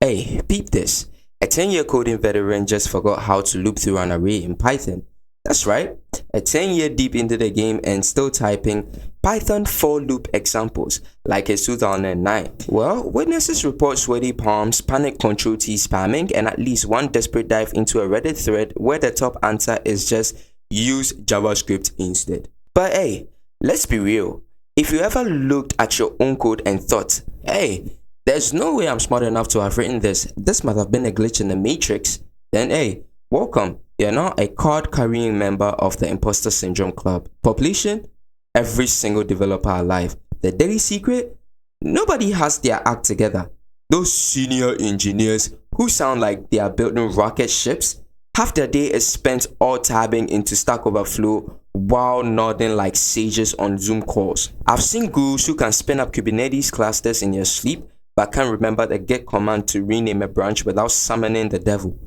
Hey, peep this. A 10-year coding veteran just forgot how to loop through an array in Python. That's right, a 10-year deep into the game and still typing Python for loop examples like it's 2009. Well, witnesses report sweaty palms, panic control T spamming, and at least one desperate dive into a Reddit thread where the top answer is just use JavaScript instead. But hey, let's be real. If you ever looked at your own code and thought, hey, there's no way I'm smart enough to have written this must have been a glitch in the matrix, then hey, welcome. You're now a card-carrying member of the Imposter Syndrome Club. Population? Every single developer alive. The daily secret? Nobody has their act together. Those senior engineers who sound like they are building rocket ships, half their day is spent all tabbing into Stack Overflow while nodding like sages on Zoom calls. I've seen gurus who can spin up Kubernetes clusters in your sleep but can't remember the get command to rename a branch without summoning the devil.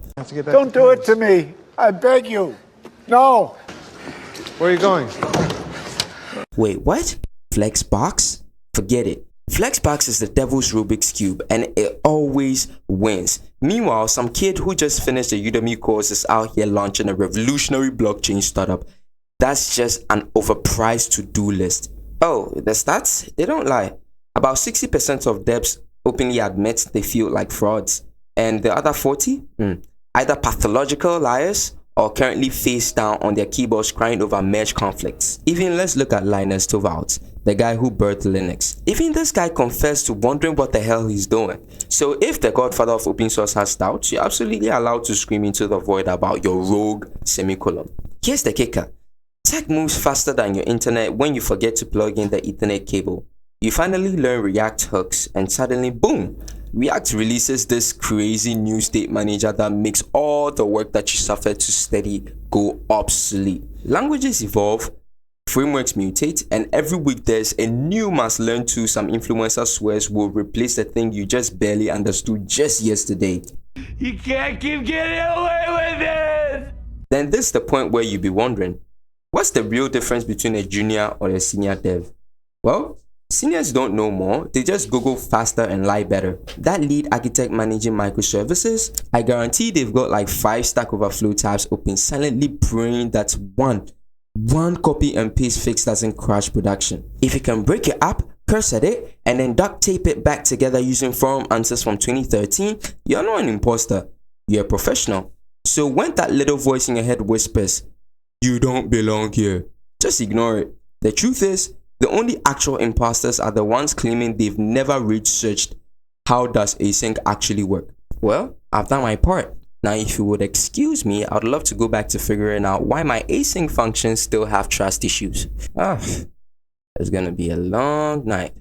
Don't do it to me. I beg you. No. Where are you going? Wait, what? Flexbox? Forget it. Flexbox is the devil's Rubik's Cube and it always wins. Meanwhile, some kid who just finished a Udemy course is out here launching a revolutionary blockchain startup. That's just an overpriced to-do list. Oh, the stats? They don't lie. About 60% of devs openly admit they feel like frauds. And the other 40? Either pathological liars or currently face down on their keyboards crying over merge conflicts. Even let's look at Linus Torvalds, the guy who birthed Linux. Even this guy confessed to wondering what the hell he's doing. So if the godfather of open source has doubts, you're absolutely allowed to scream into the void about your rogue semicolon. Here's the kicker. Tech moves faster than your internet when you forget to plug in the Ethernet cable. You finally learn React hooks and suddenly boom, React releases this crazy new state manager that makes all the work that you suffered to study go obsolete. Languages evolve, frameworks mutate, and every week there's a new must learn tool some influencer swears will replace the thing you just barely understood just yesterday. You can't keep getting away with this! Then this is the point where you be wondering, what's the real difference between a junior or a senior dev? Well, seniors don't know more, they just Google faster and lie better. That lead architect managing microservices, I guarantee they've got like 5 Stack Overflow tabs open, silently praying that one copy and paste fix doesn't crash production. If you can break your app, curse at it, and then duct tape it back together using forum answers from 2013, you're not an imposter, you're a professional. So when that little voice in your head whispers, you don't belong here, just ignore it. The truth is, the only actual imposters are the ones claiming they've never researched how does async actually work. Well, I've done my part. Now if you would excuse me, I'd love to go back to figuring out why my async functions still have trust issues. It's gonna be a long night.